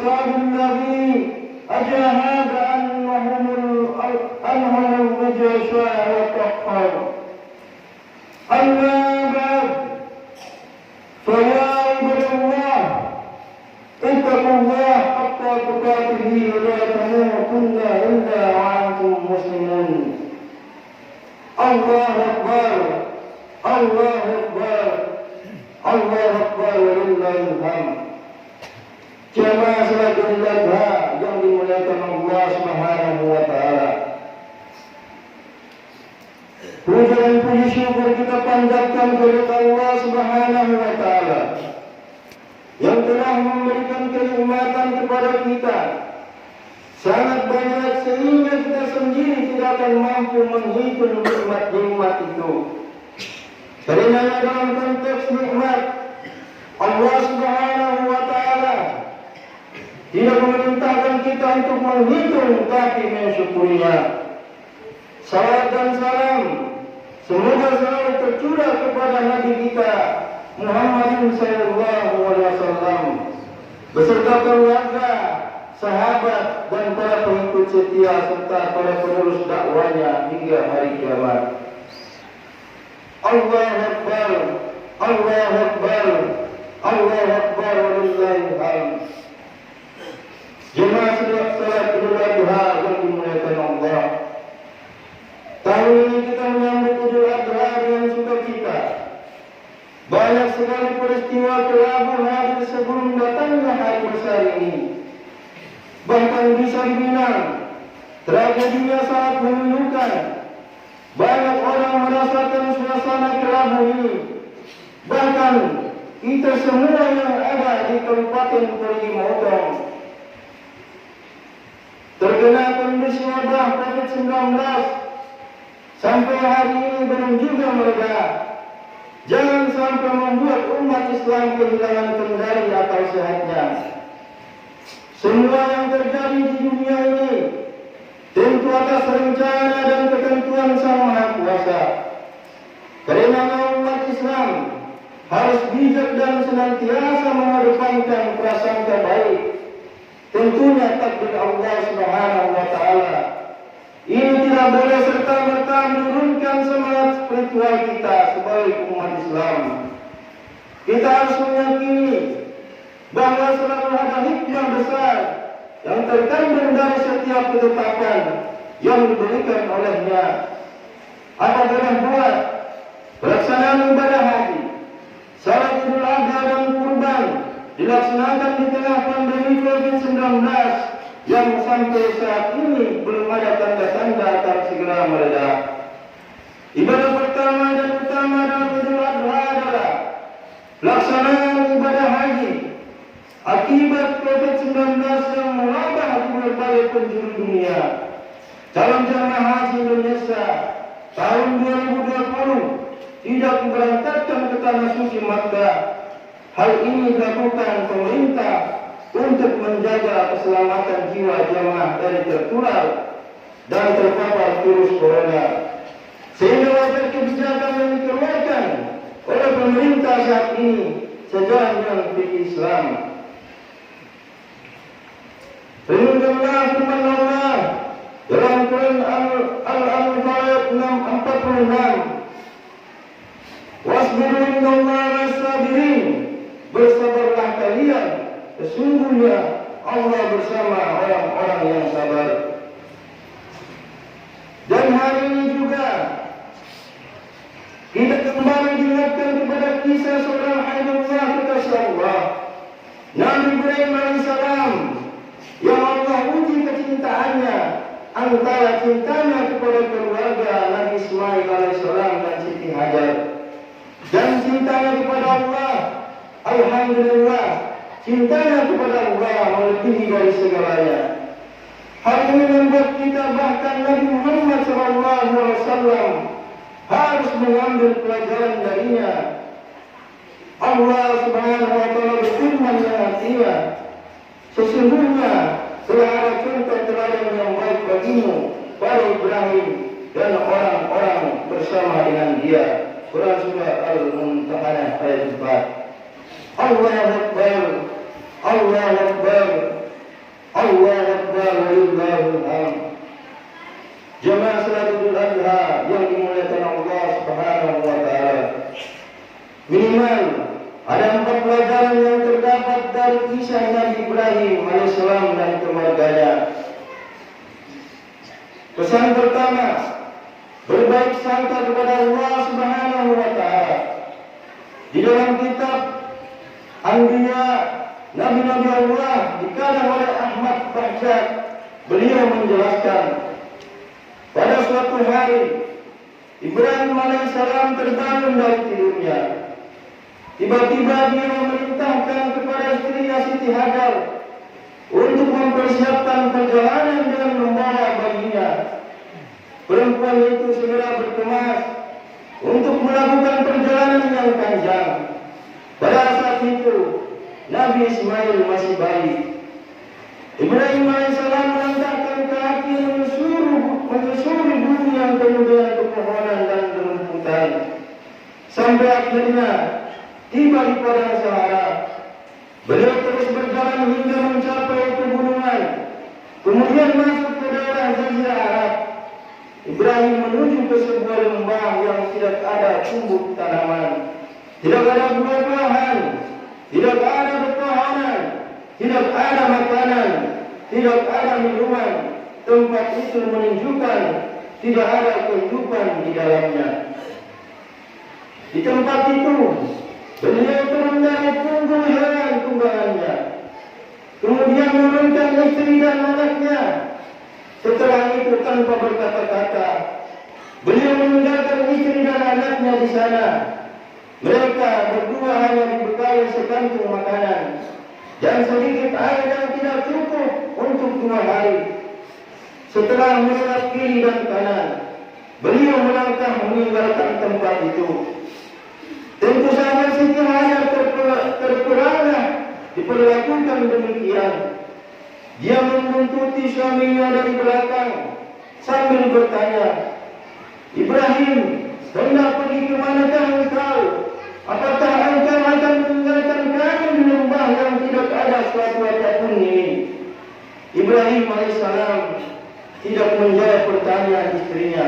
أصحاب النبي أجاهد أنهم الرجشاء والكفار. أما بعد، فيا عباد الله اتقوا الله حق تقاته ولا تموتن إلا وأنتم مسلمون. الله أكبر، الله أكبر، الله أكبر ولله الحمد. Jamaah salat Idul Adha yang dimuliakan Allah Subhanahu wa taala. Puja dan puji syukur kita panjatkan kepada Allah Subhanahu wa taala yang telah memberikan kenikmatan kepada kita sangat banyak sehingga kita sendiri tidak akan mampu menghitung nikmat-nikmat itu. Karena dalam konteks nikmat, Allah Subhanahu wa taala tidak memerintahkan kita untuk menghitung tapi mensyukurinya. Salawat dan salam semoga selalu tercurah kepada Nabi kita Muhammad sallallahu alaihi wasallam beserta keluarga, sahabat dan para pengikut setia serta para penerus dakwanya hingga hari kiamat. Allahu Akbar, Allahu Akbar, Allahu Akbar walillahil hamd. Jemaah salat Idul Adha yang dimuliakan Allah. Tahun ini kita menyambut Idul Adha dengan sukacita. Banyak sekali peristiwa kelabu hadir sebelum datangnya hari besar ini. Bahkan bisa dibilang tragedinya sangat memilukan. Banyak orang merasakan suasana kelabu ini. Bahkan kita semua yang ada di Kabupaten Perigi Motong terkena kondisi wabah COVID-19 sampai hari ini belum juga mereda. Jangan sampai membuat umat Islam kehilangan kendali akal sehatnya. Semua yang terjadi di dunia ini tentu atas rencana dan ketentuan Sang Maha Kuasa. Karena umat Islam harus bijak dan senantiasa mengedepankan prasangka baik. Tentunya takdir Allah Subhanahu wa taala. Ini tidak boleh serta-merta menurunkan semangat spiritual kita sebagai umat Islam. Kita harus meyakini bahwa selalu ada hikmah besar yang terkandung dari setiap ketetapan yang diberikan olehnya. Apabila buat pelaksanaan ibadah haji, salat Idul Adha dan kurban dilaksanakan di tengah pandemi COVID-19 yang sampai saat ini belum ada tanda-tanda akan segera mereda. Ibadah pertama dan utama dalam Idul Adha adalah pelaksanaan ibadah haji. Akibat COVID-19 yang melabah di berbagai penjuru dunia, calon jamaah haji Indonesia tahun 2020 tidak memberangkatkan ke tanah suci Makkah. Hal ini dilakukan pemerintah untuk menjaga keselamatan jiwa jamaah dari tertular dan terpapar virus corona. Sehingga wajib kebijakan yang dikeluarkan oleh pemerintah saat ini sejalan dengan fikih Islam. Firman Allah dalam Quran Al-Anfal 6:46, wasbiru innallaha ma'as-sabirin. Bersabarlah kalian, sesungguhnya Allah bersama orang-orang yang sabar. Dan hari ini juga kita kembali diingatkan kepada kisah seorang Habibullah kekasih Allah, Nabi Ibrahim alaihissalam, yang Allah uji kecintaannya antara cintanya kepada keluarga Nabi Ismail alaihissalam dan Siti Hajar, dan cintanya kepada Allah. Alhamdulillah, cintanya kepada Allah melebihi dari segalanya. Hal ini membuat kita bahkan Nabi Muhammad SAW harus mengambil pelajaran darinya. Allah Subhanahu wa taala berfirman yang artinya, sesungguhnya telah ada contoh teladan yang baik bagimu pada Ibrahim dan orang-orang bersama dengan dia. Quran surah Al-Mumtahanah ayat 4. Allahu Akbar, Allahu Akbar, Minimal ada 4 pelajaran yang terdapat dari kisah Nabi Ibrahim alaihissalam dan keluarganya. Pesan pertama, berbaik sangka kepada Allah Subhanahu wa taala. Di dalam kitab Anbiya, Nabi-Nabi Allah dikarang oleh Ahmad Bahjat, beliau menjelaskan, pada suatu hari Ibrahim alaihissalam terbangun dari tidurnya. Tiba-tiba dia memerintahkan kepada istrinya Siti Hajar untuk mempersiapkan perjalanan dengan membawa bayinya. Perempuan itu segera berkemas untuk melakukan perjalanan yang panjang. Pada saat itu Nabi Ismail masih bayi. Ibrahim alaihissalam melangkahkan kaki menyusuri bumi yang penuh dengan pepohonan dan rumputan, sampai akhirnya tiba di padang Sahara. Beliau terus berjalan hingga mencapai pegunungan, kemudian masuk ke daerah Jazirah Arab. Ibrahim menuju ke sebuah lembah yang tidak ada tumbuh tanaman, tidak ada buah-buahan, tidak ada pepohonan, tidak ada makanan, tidak ada minuman. Tempat itu menunjukkan tidak ada kehidupan di dalamnya. Di tempat itu beliau turun dari punggul hewan tunggangannya, kemudian menurunkan istri dan anaknya. Setelah itu tanpa berkata-kata, beliau meninggalkan istri dan anaknya di sana. Mereka berdua hanya dibekali sekantung makanan dan sedikit air yang tidak cukup untuk 2 hari. Setelah melihat kiri dan kanan, beliau melangkah meninggalkan tempat itu. Tentu saja Siti Hajar terperangah diperlakukan demikian. Dia membuntuti suaminya dari belakang sambil bertanya, "Ibrahim, hendak pergi ke manakah engkau? Apakah engkau akan meninggalkan kami di lembah yang tidak ada suatu apapun ini?" Ibrahim alaihissalam tidak menjawab pertanyaan istrinya.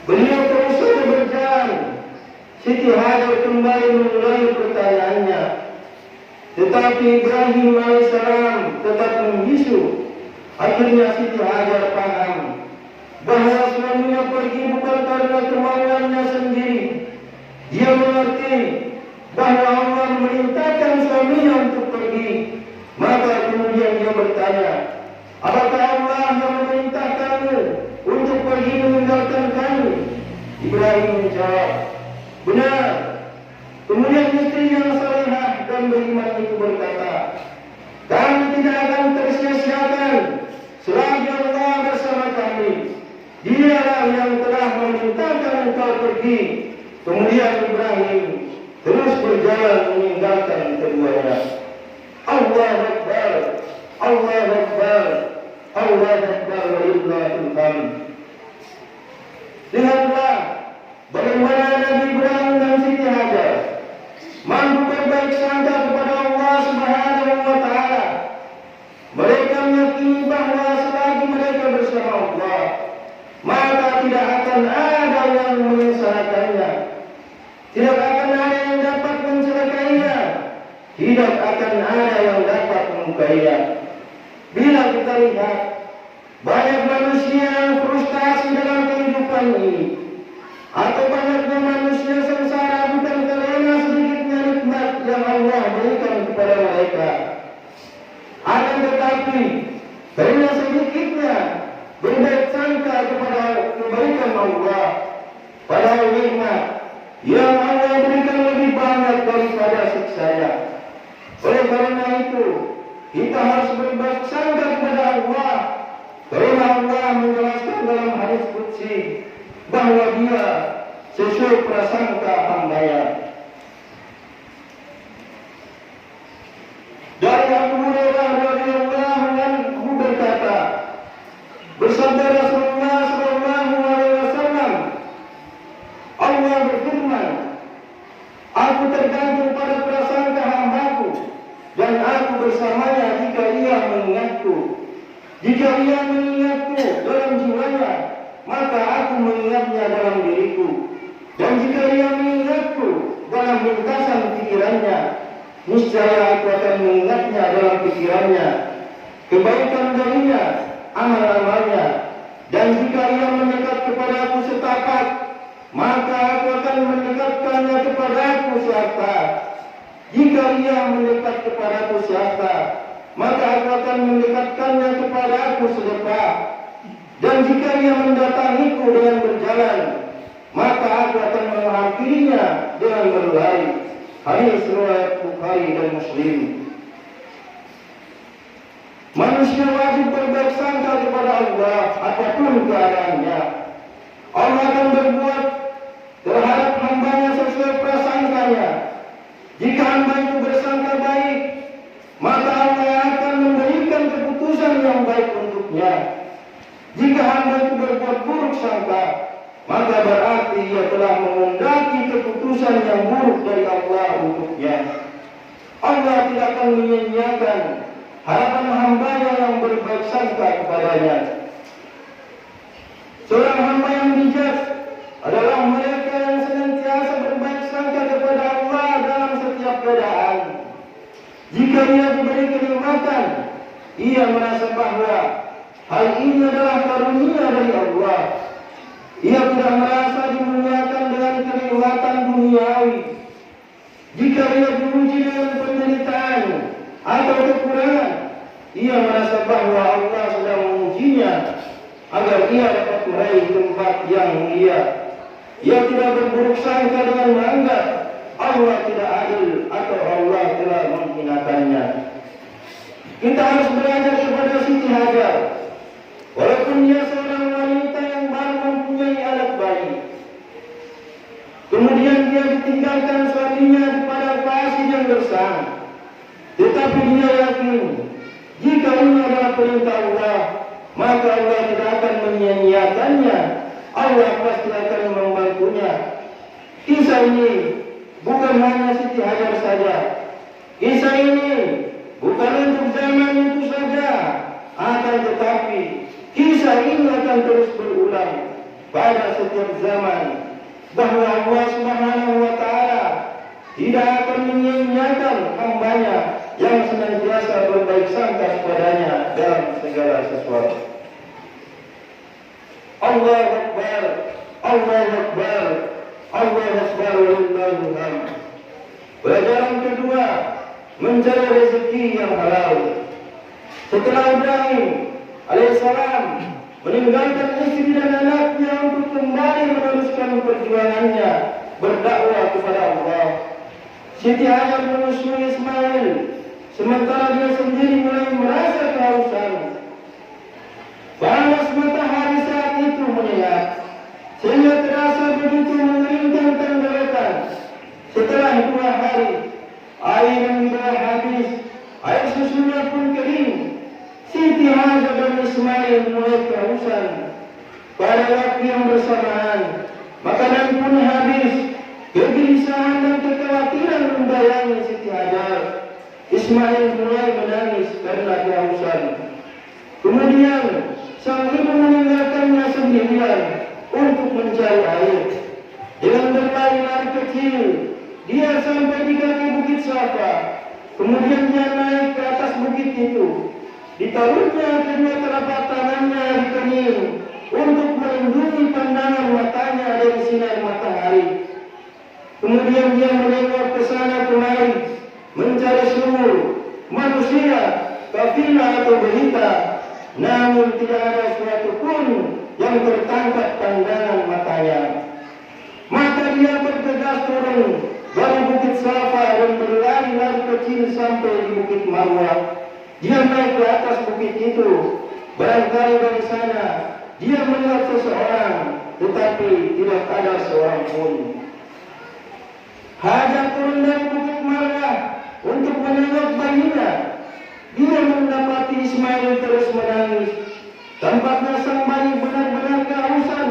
Beliau terus saja berjalan. Siti Hajar kembali mengulangi pertanyaannya, tetapi Ibrahim alaihissalam tetap membisu. Akhirnya Siti Hajar paham bahwa suaminya pergi bukan karena kemauannya sendiri. Dia mengerti bahwa Allah memerintahkan suaminya untuk pergi. Maka kemudian dia bertanya, "Apakah Allah yang memerintahkanmu untuk pergi meninggalkan kami?" Ibrahim menjawab, "Benar." Kemudian istri yang salihah dan beriman itu berkata, "Kami tidak akan tersia-siakan selagi Allah bersama kami. Dialah yang telah memerintahkan engkau pergi." Kemudian Ibrahim terus berjalan meninggalkan keduanya. Allahu Akbar, Allahu Akbar, Allahu Akbar, walillahil hamd. Lihatlah bagaimana Nabi Ibrahim dan Siti Hajar mampu berbaik sangka kepada Allah Subhanahu wa taala. Mereka meyakini bahwa selagi mereka bersama Allah, maka tidak akan ada yang menyengsarakannya, tidak akan ada yang dapat mencelakainya, tidak akan ada yang dapat memukainya. Bila kita lihat banyak manusia yang frustasi dalam kehidupan ini, atau banyaknya manusia sengsara bukan karena sedikitnya nikmat yang Allah berikan kepada mereka, akan tetapi karena sedikitnya berbaik sangka kepada kebaikan Allah. Padahal nikmat yang Allah berikan lebih banyak daripada siksanya. Oleh karena itu kita harus berbaik sangka kepada Allah, karena Allah menjelaskan dalam hadis qudsi bahwa Dia sesuai prasangka hamba-Nya. Dari Abu Hurairah radhiyallahu anhu berkata, bersabda Rasulullah sallallahu alaihi wasallam, Allah berfirman, "Aku tergantung pada prasangka hamba-Ku dan aku bersamanya jika ia mengingatku. Jika ia mengingatku dalam jiwanya, maka aku mengingatnya dalam diriku. Dan jika ia mengingatku dalam lintasan pikirannya, niscaya aku akan mengingatnya dalam pikirannya, kebaikan darinya, amal-amalnya. Dan jika ia mendekat kepada aku setapak, maka aku akan mendekatkannya kepada aku seakta. Jika ia mendekat kepada aku seakta, maka aku akan mendekatkannya kepada aku sedepak. Dan jika ia mendatangiku dengan berjalan, maka aku akan menghampirinya dengan berlari. Hadis riwayat Bukhari dan Muslim. Manusia wajib berbaik sangka kepada Allah apapun keadaannya. Allah akan berbuat terhadap hambanya sesuai prasangkanya. Jika hamba itu bersangka baik, maka Allah akan memberikan keputusan yang baik untuknya. Jika hamba itu berbuat buruk sangka, maka berarti ia telah mengendaki keputusan yang buruk dari Allah untuknya. Allah tidak akan menyia-nyiakan harapan hambanya yang berbaik sangka kepadanya. Seorang hamba yang bijak adalah mereka yang senantiasa berbaik sangka kepada Allah dalam setiap keadaan. Jika ia diberi kenikmatan, ia merasa bahwa hal ini adalah karunia dari Allah. Ia tidak merasa dimuliakan dengan kenikmatan duniawi. Jika ia diuji dengan penderitaan atau kekurangan, ia merasa bahwa Allah sedang mengujinya agar ia dapat meraih tempat yang mulia. Ia tidak berburuk sangka dengan menganggap Allah tidak adil atau Allah telah menghinakannya. Kita harus belajar kepada Siti Hajar. Walaupun dia seorang wanita yang baru mempunyai anak bayi, kemudian dia ditinggalkan suaminya di padang pasir yang gersang, tetapi dia yakin jika ini adalah perintah Allah, maka Allah tidak akan menyia-nyiakannya. Allah pasti akan membantunya. Kisah ini bukan hanya Siti Hajar saja. Kisah ini bukan untuk zaman itu saja, akan tetapi kisah ini akan terus berulang pada setiap zaman, bahwa Allah Subhanahu wa Ta'ala tidak akan menyia-nyiakan hambanya yang senantiasa berbaik sangka kepadanya dalam segala sesuatu. Allahu Akbar, Allahu Akbar, Allahu Akbar, Wallahul hamd. Pelajaran kedua, mencari rezeki yang halal. Setelah Ibrahim alaihissalam meninggalkan istri dan anaknya untuk kembali meneruskan perjuangannya berdakwah kepada Allah, Siti Hajar menyusui Ismail, sementara dia sendiri mulai merasa kehausan. Panas matahari saat itu menyengat, sehingga terasa begitu mengeringkan tenggorokan. Setelah 2 hari, air yang dibawa habis, air susunya pun kering. Siti Hajar dan Ismail mulai kehausan. Pada waktu yang bersamaan, makanan pun habis. Kegelisahan dan kekhawatiran membayangi Siti Hajar. Ismail mulai menangis karena kehausan. Kemudian sang ibu meninggalkannya sendirian untuk mencari air. Dengan berlari-lari kecil, dia sampai di kaki Bukit Safa. Kemudian dia naik ke atas bukit itu. Ditaruhnya kedua telapak tangannya di kening untuk melindungi pandangan matanya dari sinar matahari. Kemudian dia menengok ke sana kemari mencari sumur, manusia, kafilah atau berita. Namun tidak ada suatu pun yang tertangkap pandangan matanya. Maka dia bergegas turun dari Bukit Safa dan berlari-lari kecil sampai di Bukit Marwah. Dia naik ke atas bukit itu. Barangkali dari sana dia melihat seseorang, tetapi tidak ada seorang pun. Hajar turun dari Bukit Marwah untuk menengok bayinya. Dia mendapati Ismail terus menangis. Tampaknya sang bayi benar-benar kehausan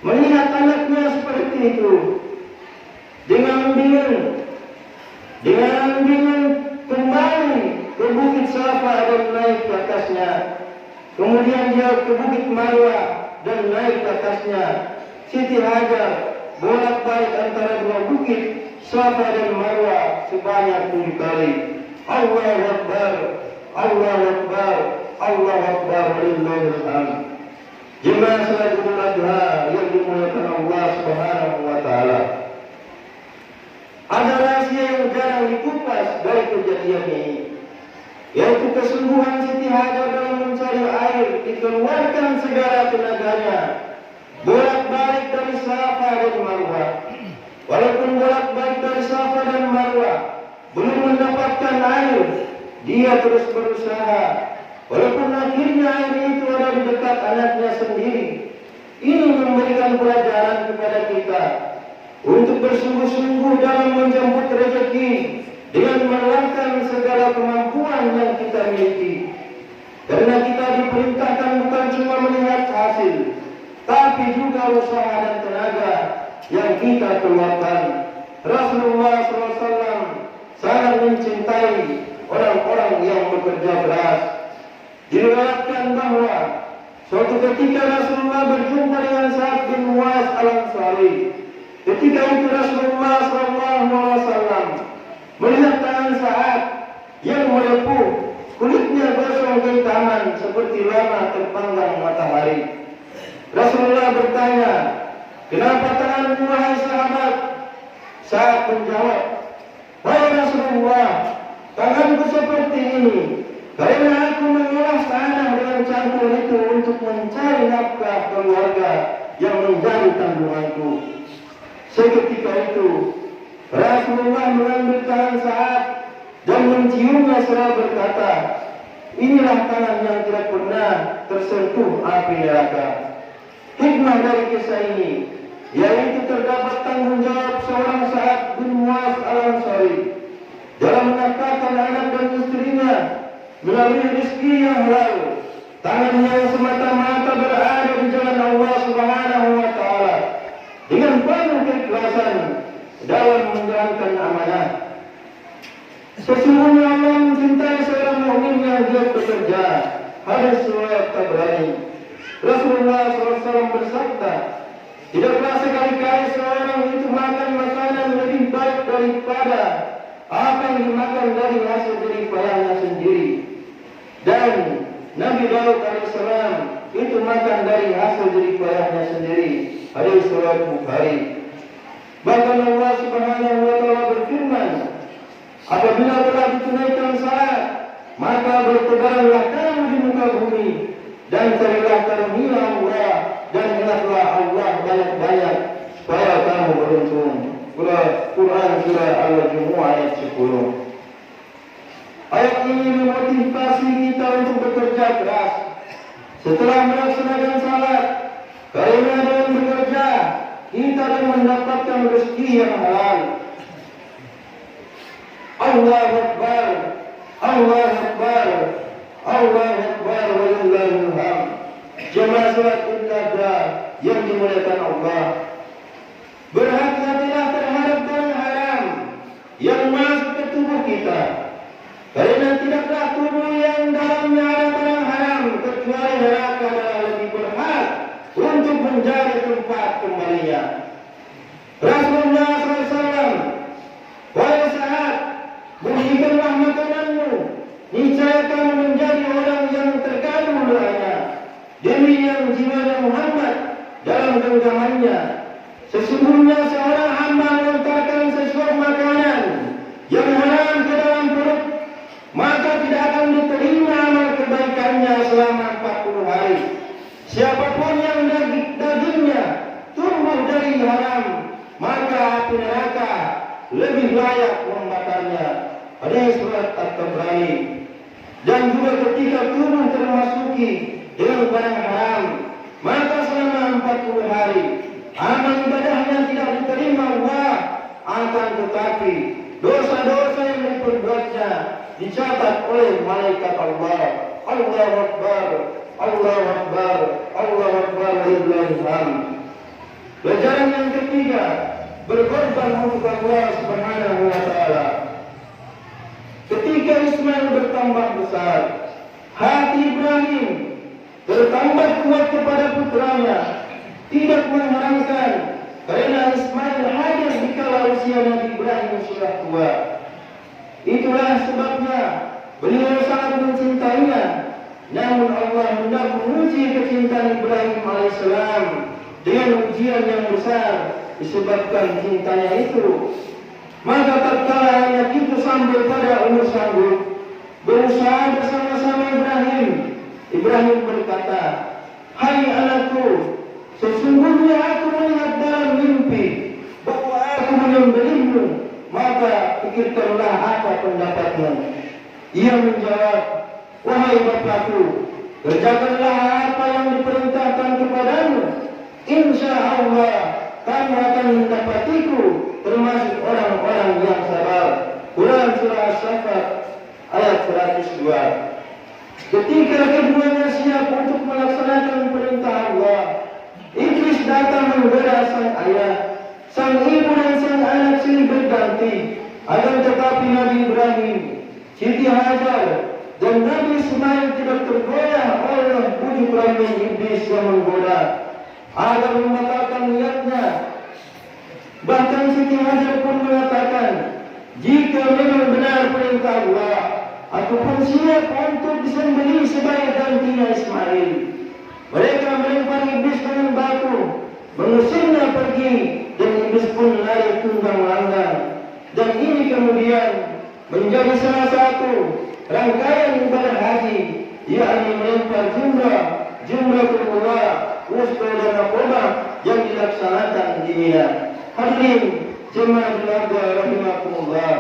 melihat anaknya seperti itu. Dengan bingung kembali ke Bukit Safa dan naik ke atasnya. Kemudian dia ke Bukit Marwah dan naik ke atasnya. Siti Hajar bolak-balik antara dua bukit Safa dan Marwah sebanyak 7 kali. Allahu Akbar, Allahu Akbar, Allahu Akbar, walillahil hamd. Jemaah salat Idul Adha yang dimuliakan Allah Subhanahu wa taala. Ada rahasia yang jarang dikupas dari kejadian ini, yaitu kesungguhan Siti Hajar dalam mencari air, dikeluarkan segala tenaganya, bolak-balik dari Safa dan Marwah. Walaupun bolak-balik dari Safa dan Marwah belum mendapatkan air, dia terus berusaha. Walaupun akhirnya air itu ada di dekat anaknya sendiri. Ini memberikan pelajaran kepada kita untuk bersungguh-sungguh dalam menjemput rezeki dengan meluangkan segala kemampuan yang kita miliki. Karena kita diperintahkan bukan cuma melihat hasil, tapi juga usaha dan tenaga yang kita keluarkan. Rasulullah SAW sangat mencintai orang-orang yang bekerja keras. Diriwayatkan bahwa suatu ketika Rasulullah berjumpa dengan Sa'ad bin Mu'adz al-Ansari. Ketika itu Rasulullah SAW melihat tangan Sa'ad yang melepuh, kulitnya gosong kehitaman seperti lama terpanggang matahari. Rasulullah bertanya, "Kenapa tanganmu wahai sahabat?" Sa'ad menjawab, "Wahai Rasulullah, tanganku seperti ini karena aku mengolah tanah dengan cangkul itu untuk mencari nafkah keluarga yang menjadi tanggunganku." Seketika itu Rasulullah mengambil tangan Sa'ad dan menciumnya seraya berkata, "Inilah tangan yang tidak pernah tersentuh api neraka." Hikmah dari kisah ini yaitu terdapat tanggung jawab seorang Sa'ad bin Mu'adz al-Ansari dalam menafkahkan anak dan istrinya melalui rezeki yang halal. Tangannya yang semata-mata berada di jalan Allah Subhanahu wa taala dengan penuh keikhlasan dalam menjalankan amanah. Sesungguhnya Allah mencintai seorang mukmin yang giat bekerja. Hadis riwayat Tabrani. Rasulullah SAW bersabda, "Tidaklah sekali-kali seorang itu makan makanan lebih baik daripada apa yang dimakan dari hasil jerih payahnya sendiri." Dan Nabi Daud alaihissalam itu makan dari hasil jerih payahnya sendiri. Hadis riwayat Bukhari. Bahkan Allah Subhanahu wa taala berfirman, "Apabila telah ditunaikan salat, maka bertebaranlah kamu di muka bumi dan carilah karunia Allah dan ingatlah Allah banyak-banyak supaya kamu beruntung." Quran surah Al-Jumu'ah ayat 10. Ayat ini memotivasi kita untuk bekerja keras setelah melaksanakan salat, karena dengan bekerja kita akan mendapatkan rezeki yang halal. Allahu Akbar, Allahu Akbar, Allahu Akbar, walillahil hamd. Jemaah salat Idul Adha yang dimuliakan Allah, berhati-hatilah terhadap barang haram yang masuk ke tubuh kita, karena tidaklah tubuh yang dalamnya ada barang haram kecuali neraka adalah lebih berhak untuk menjadi tempat kembalinya. Rasulullah SAW, "Wahai Sa'ad, berikanlah makananmu, niscaya kamu menjadi orang yang terkandung doanya. Demi yang jiwanya Muhammad dalam genggamannya, sesungguhnya seorang hamba melontarkan sesuatu makanan yang haram ke dalam perut, maka tidak akan diterima amal kebaikannya selama 40 hari. Siapapun yang dagingnya tumbuh dari haram, maka api neraka lebih layak membakarnya." Hadis surat At-Tabrani. Dan juga ketika tubuh termasuki dengan barang haram, maka selama 40 hari amal ibadahnya tidak diterima Allah, akan tetapi dosa-dosa yang diperbuatnya dicatat oleh malaikat Allah. Allahu Akbar, Allahu Akbar, Allahu Akbar, walillahil hamd. Pelajaran yang ketiga, berkorban untuk Allah Subhanahu wa taala. Ketika Ismail bertambah besar, hati Ibrahim bertambah kuat kepada putranya, tidak mengharamkan karena Ismail hadir dikala usia Nabi Ibrahim sudah tua. Itulah sebabnya beliau sangat mencintainya. Namun Allah hendak menguji kecintaan Ibrahim alaihissalam dengan ujian yang besar disebabkan cintanya itu. Maka tatkala anak itu sampai pada umur sanggup berusaha bersama-sama Ibrahim berkata, "Hai anakku, sesungguhnya aku melihat dalam mimpi bahwa aku menyembelihmu, maka pikirkanlah apa pendapatmu." Ia menjawab, "Wahai bapakku, kerjakanlah apa yang diperintahkan kepadamu. Insya Allah kamu akan mendapatiku termasuk orang-orang yang sabar." Quran surah As-Saffat ayat 102. Ketika keduanya siap untuk melaksanakan perintah Allah, Iblis datang menggoda sang ayah, sang ibu dan sang anak silih berganti. Akan tetapi Nabi Ibrahim, Siti Hajar, dan Nabi Ismail tidak tergoyah oleh bujuk rayu iblis yang menggoda agar membatalkan niatnya. Bahkan Siti Hajar pun mengatakan, "Jika memang benar perintah Allah, aku pun siap untuk disembelih sebagai gantinya Ismail." Mereka melempar iblis dengan batu, mengusirnya pergi, dan iblis pun lari tunggang langgang. Dan ini kemudian menjadi salah satu rangkaian ibadah haji, yakni melempar jumrah ula, wusta dan aqabah yang dilaksanakan di Mina. Hadirin jemaah keluarga rahimakumullah.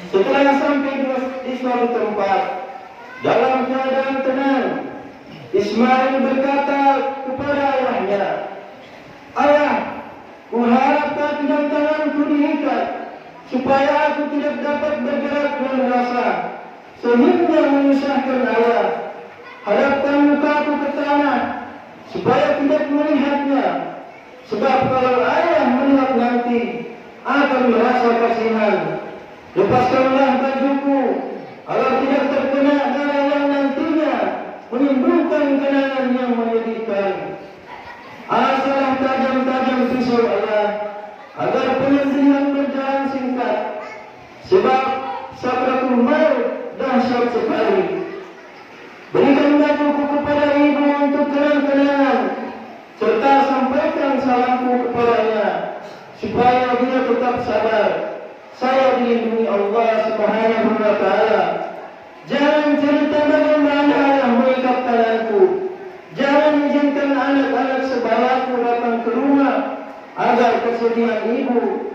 Setelah sampai di suatu tempat dalam keadaan tenang, Ismail berkata kepada ayahnya, "Ayah, kuharap kaki dan tanganku diikat supaya aku tidak dapat bergerak leluasa sehingga menyusahkan ayah. Hadapkan mukaku ke tanah supaya tidak melihatnya, sebab kalau ayah melihat nanti akan merasa kasihan. Lepaskanlah bajuku agar tidak terkena darah yang nantinya menimbulkan kenangan yang menyedihkan. Asalah tajam-tajam pisau ayah agar penyembelihan berjalan singkat, sebab sakratul maut dahsyat sekali. Berikan bajuku kepada ibu untuk kenang-kenangan, serta sampaikan salamku kepadanya supaya dia tetap sabar. Saya dilindungi Allah Subhanahu wa Ta'ala. Jangan cerita bagaimana ayah mengikat tanganku. Jangan izinkan anak-anak sebalaku datang ke rumah agar kesedihan ibu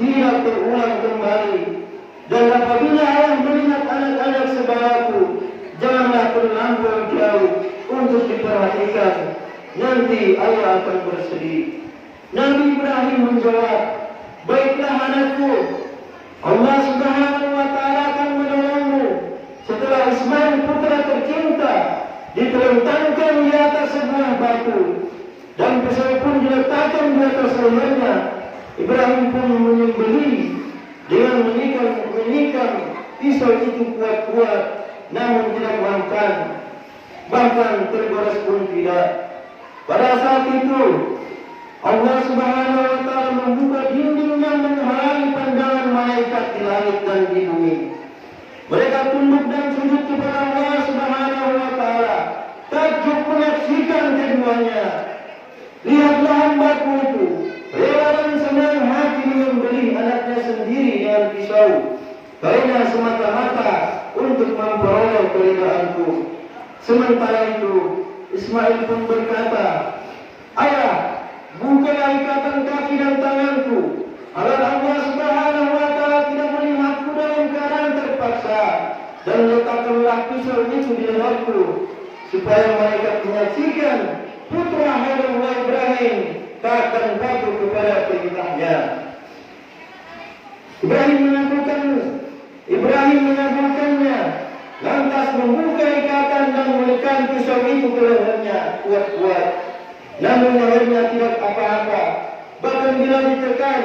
tidak terulang kembali. Dan apabila ayah melihat anak-anak sebalaku, janganlah terlampau jauh untuk diperhatikan. Nanti ayah akan bersedih." Nabi Ibrahim menjawab, "Baiklah anakku, Allah Subhanahu wa Ta'ala akan menolongmu." Setelah Ismail putra tercinta diterentangkan di atas sebuah batu dan pisau pun diletakkan di atas lehernya, Ibrahim pun menyembelih dengan menikam pisau itu kuat-kuat, namun tidak makan, bahkan tergores pun tidak. Pada saat itu Allah Subhanahu wa Ta'ala membuka dinding yang menghalangi pandangan malaikat di langit dan di bumi. Mereka tunduk dan sujud kepada Allah Subhanahu wa Ta'ala, takjub menyaksikan keduanya. "Lihatlah hamba-Ku itu, rela dan senang hati membeli anaknya sendiri dengan pisau, karena semata-mata untuk memperoleh keridhaan-Ku." Sementara itu Ismail pun berkata, "Ayah, bukalah ikatan kaki dan tanganku agar Allah Subhanahu wa Ta'ala tidak melihatku dalam keadaan terpaksa, dan letakkanlah pisau itu di leherku supaya mereka menyaksikan putra Halilullah Ibrahim takkan patuh kepada perintahnya." Ibrahim mengabulkannya, lantas membuka ikatan dan menekan pisau itu ke lehernya kuat-kuat. Namun lehernya tidak apa-apa. Bahkan bila ditekan,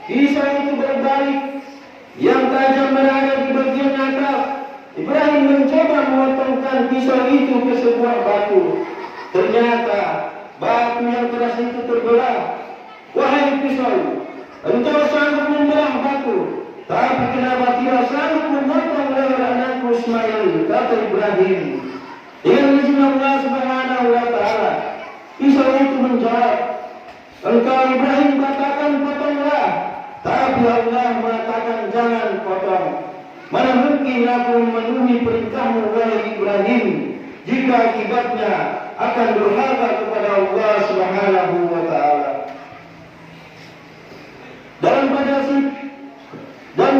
pisau itu berbalik, yang tajam berada di bagian atas. Ibrahim mencoba memotongkan pisau itu ke sebuah batu. Ternyata batu yang keras itu terbelah. Wahai pisau, engkau sanggup membelah batu, tapi kenapa tidak sanggup memotong leher anakku Ismail, kata Ibrahim. Dengan izin Allah Subhanahu wa Ta'ala, pisau itu menjawab, engkau Ibrahim katakan potonglah, tapi Allah mengatakan jangan potong. Mana mungkin aku memenuhi perintahmu wahai Ibrahim, jika akibatnya akan durhaka kepada Allah Subhanahu wa Ta'ala. Dan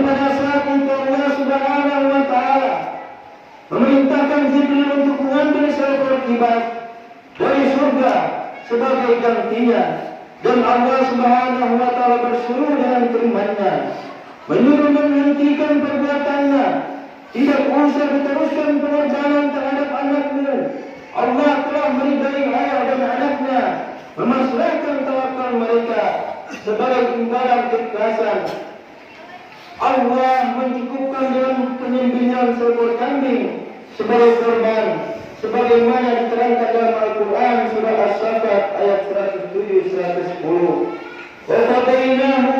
pada saat itu Allah Subhanahu wa Ta'ala memerintahkan Jibril untuk mengambil seekor kibas dari surga sebagai gantinya, dan Allah Subhanahu wa Ta'ala bersuruh dengan firman-Nya, menyuruh menghentikan perbuatannya, tidak usah diteruskan pengorbanan terhadap anakmu. Allah telah meridai ayah dan anaknya, memasrahkan tawakal mereka sebagai imbalan keikhlasan. Allah mencukupkan dengan penyembelihan seekor kambing sebagai korban, sebagaimana diterangkan dalam Al-Quran surah As-Saffat ayat 107-110. Wa qadainahu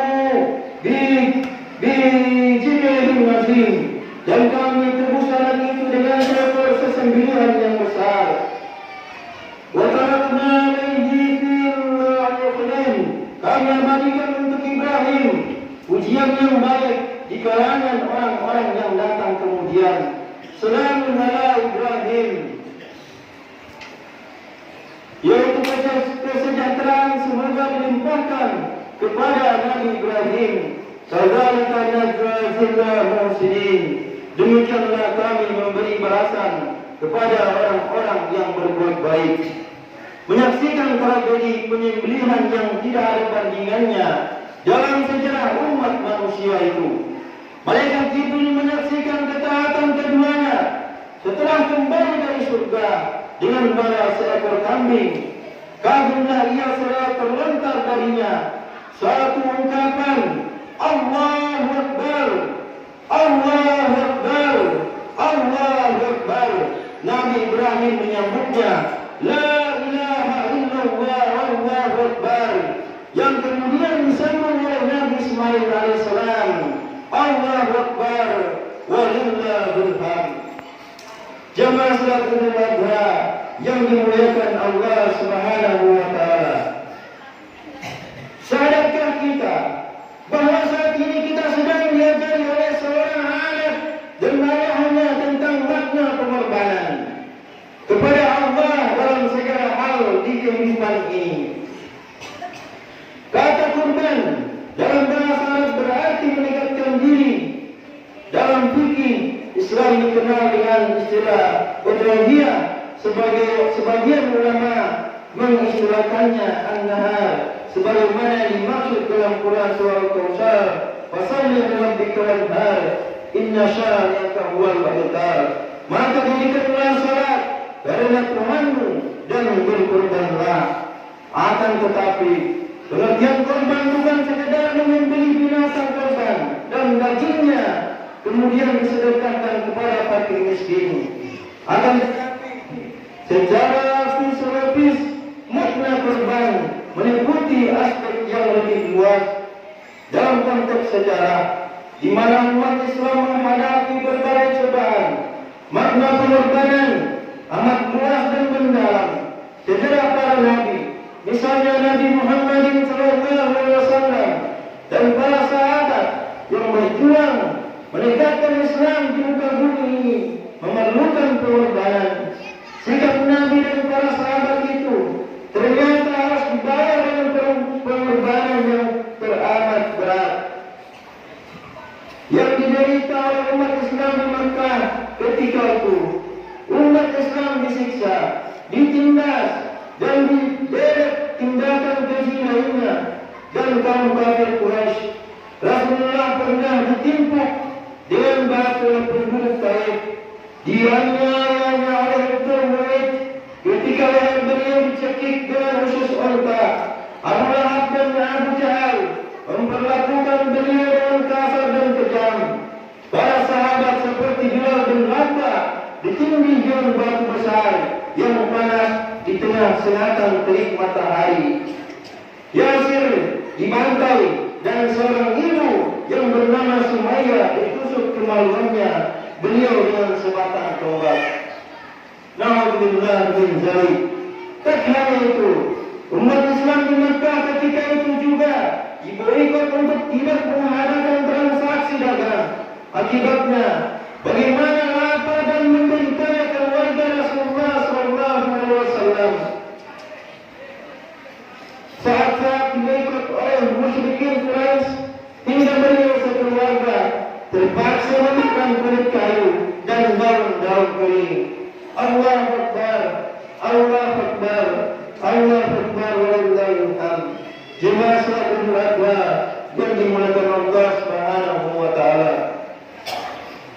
bijilin azim, dan kami tebus anak itu dengan seekor sesembelihan yang besar. Wa tarakna alaihi fil akhirin, kami abadikan untuk Ibrahim ujian yang baik di kalangan orang-orang yang datang kemudian. Selamun ala Ibrahim, yaitu kesejahteraan semoga dilimpahkan kepada Nabi Ibrahim. Kadzalika najzil muhsinin, demikianlah kami memberi balasan kepada orang-orang yang berbuat baik. Menyaksikan tragedi penyembelihan yang tidak ada bandingannya dalam sejarah umat manusia itu. Malaikat Jibril menyaksikan ketaatan keduanya setelah kembali dari surga dengan membawa seekor kambing. Kagumlah ia seraya terlontar darinya satu ungkapan, Allahu Akbar, Allahu Akbar, Allahu Akbar. Nabi Ibrahim menyambutnya, La ilaha illallah, Allahu Akbar, yang kemudian disambung oleh Nabi Ismail alaihissalam, Allahu Akbar, walillahul hamd. Jamaah salatul adha yang dimuliakan Allah Subhanahu wa Ta'ala, sadarkah kita bahwa saat ini kita sedang diajari oleh seorang anak dan ayahnya tentang makna pengorbanan kepada Allah dalam segala hal di kehidupan ini. Kata kurban dalam bahasa Arab berarti mendekatkan diri. Dalam fikih Islam dikenal dengan istilah udhiyah. Sebagian ulama mengistilahkannya an-nahar, sebagaimana dimaksud dalam Quran surah Al-Kautsar, fasalli lirabbika wanhar, inna syani'aka huwal abtar. Maka dirikanlah salat karena Tuhanmu dan berkorbanlah. Akan tetapi pengertian korban bukan sekedar menyembelih binatang korban dan dagingnya kemudian disedekahkan kepada fakir miskin. Akan tetapi secara filosofis makna korban meliputi aspek yang lebih luas dalam konteks sejarah, di mana umat Islam menghadapi berbagai cobaan. Makna pengorbanan amat luas dan mendalam. Sejarah para nabi, misalnya Nabi Muhammad SAW dan para sahabat yang berjuang menegakkan Islam di muka bumi ini, memerlukan pengorbanan. Sikap Nabi dan para sahabat itu ternyata harus dibayar dengan pengorbanan yang teramat berat yang diderita oleh umat Islam di Makkah ketika itu. Umat Islam disiksa, ditindas, dan dideret tindakan keji lainnya dan kaum kafir Quraisy. Rasulullah pernah ditimpuk dengan batu penduduk Taif, dianiaya oleh Muhammad ketika leher beliau dicekik dengan usus unta. Abu Lahab dan Abu Jahal memperlakukan beliau dengan kasar dan kejam. Para sahabat seperti Bilal bin Rabah ditindih dengan batu besar yang panas di tengah melaksanakan terik matahari. Yasir dibantai dan seorang ibu yang bernama Sumayyah ditusuk kemaluannya beliau dengan sebatang tombak. Na'udzubillah min dzalik. Tak hanya itu, umat Islam di Mekah ketika itu juga diboikot untuk tidak mengadakan transaksi dagang. Akibatnya, bagaimana lapar dan menderitanya keluarga Rasulullah SAW. Saat-saat diboikot oleh musyrikin Quraisy, hingga beliau sekeluarga terpaksa memakan kulit kayu dan daun-daun kering. Allahu Akbar, Allahu Akbar, Allahu Akbar, walillahil hamd. Jemaah salatul berada yang dimuliakan Allah Subhanahu wa taala.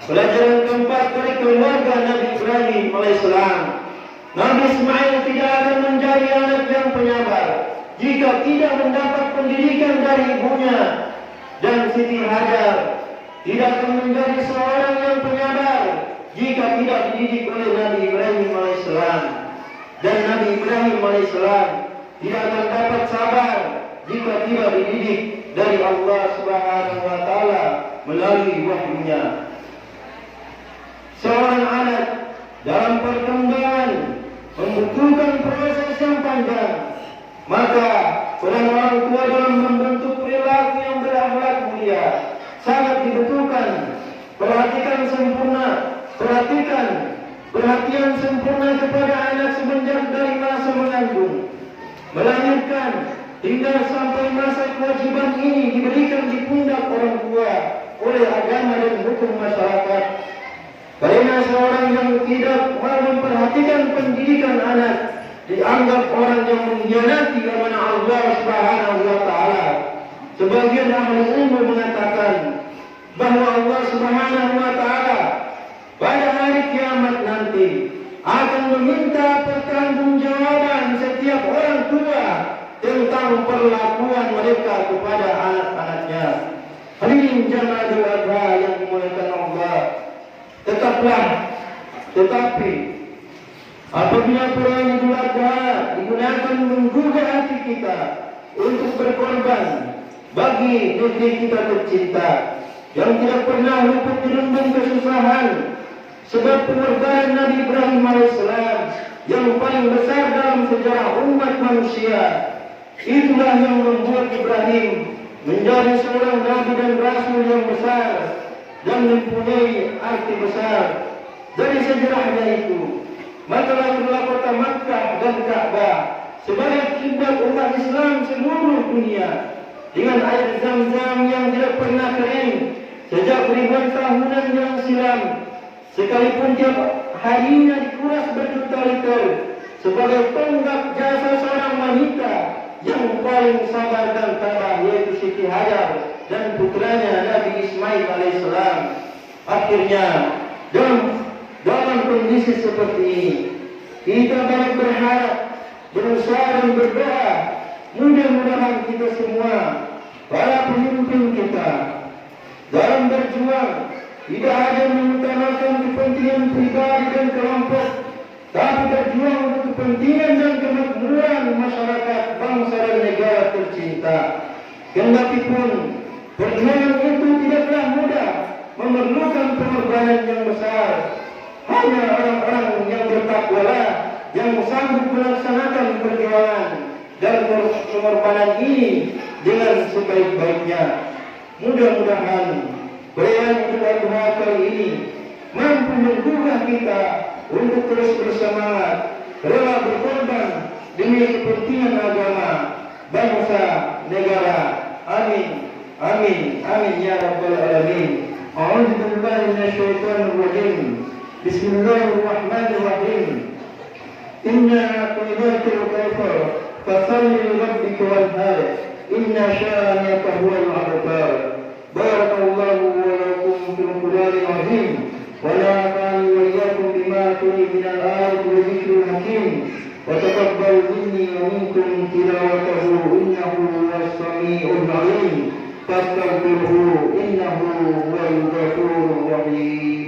Pelajaran keempat dari keluarga Nabi Ibrahim alaihissalam. Nabi Ismail tidak akan menjadi anak yang penyabar jika tidak mendapat pendidikan dari ibunya, dan Siti Hajar tidak akan menjadi seorang yang penyabar jika tidak dididik oleh Nabi Ibrahim alaihissalam, dan Nabi Ibrahim alaihissalam tidak akan dapat sabar jika tidak dididik dari Allah Subhanahu wa taala melalui wahyunya. Seorang anak dalam perkembangan membutuhkan proses yang panjang, maka orang tua dalam membentuk perilaku yang berakhlak mulia sangat dibutuhkan perhatian sempurna kepada anak semenjak dari masa mengandung, melahirkan hingga sampai masa kewajiban ini diberikan di pundak orang tua oleh agama dan hukum masyarakat. Karena seorang yang tidak mau memperhatikan pendidikan anak dianggap orang yang mengkhianati amanah Allah Subhanahu wa taala. Sebagian ahli ilmu mengatakan bahwa Allah Subhanahu wa taala pada hari kiamat nanti akan meminta pertanggungjawaban setiap orang tua tentang perlakuan mereka kepada anak-anaknya. Hadirin jamaah doa yang dimuliakan Allah, tetapi apabila perayaan Idul Adha digunakan menggugah hati kita untuk berkorban bagi negeri kita tercinta yang tidak pernah luput dirundung kesusahan, sebab pengorbanan Nabi Ibrahim alaihissalam yang paling besar dalam sejarah umat manusia, itulah yang membuat Ibrahim menjadi seorang nabi dan rasul yang besar dan mempunyai arti besar. Dari sejarahnya itu, maka lahirlah kota Makkah dan Ka'bah sebagai kiblat umat Islam seluruh dunia, dengan air Zam-Zam yang tidak pernah kering sejak ribuan tahunan yang silam, sekalipun tiap harinya dikuras berjuta liter, sebagai tonggak jasa seorang wanita yang paling sabar dan tabah, yaitu Siti Hajar dan putranya Nabi Ismail alaihissalam. Akhirnya dalam kondisi seperti ini, kita banyak berharap, berusaha dan berdoa, mudah-mudahan kita semua, para pemimpin kita, dalam berjuang tidak hanya mengutamakan kepentingan pribadi dan kelompok, tapi berjuang untuk kepentingan dan kemakmuran masyarakat, bangsa dan negara tercinta. Kendatipun perjuangan itu tidaklah mudah, memerlukan pengorbanan yang besar. Hanya orang-orang yang bertakwalah yang sanggup melaksanakan perjuangan dan pengorbanan ini dengan sebaik-baiknya. Mudah-mudahan perayaan Idul Adha kali ini mampu menggugah kita untuk terus bersemangat, rela berkorban demi kepentingan agama, bangsa, negara. Amin, amin, amin ya rabbal alamin. A'udzu billahi minasyaitonir rajim. Bismillahirrahmanirrahim. Inna a'tainakal kautsar fasalli li rabbika wanhar. Inna syani'aka huwal abtar. Barakallahu wa lakum fil Qur'anil azim. ونفعني وإياكم بما فيه من الآيات والذكر الحكيم وتقبل مني ومنكم تلاوته إنه هو السميع العليم فاستغفروه إنه هو الغفور الرحيم.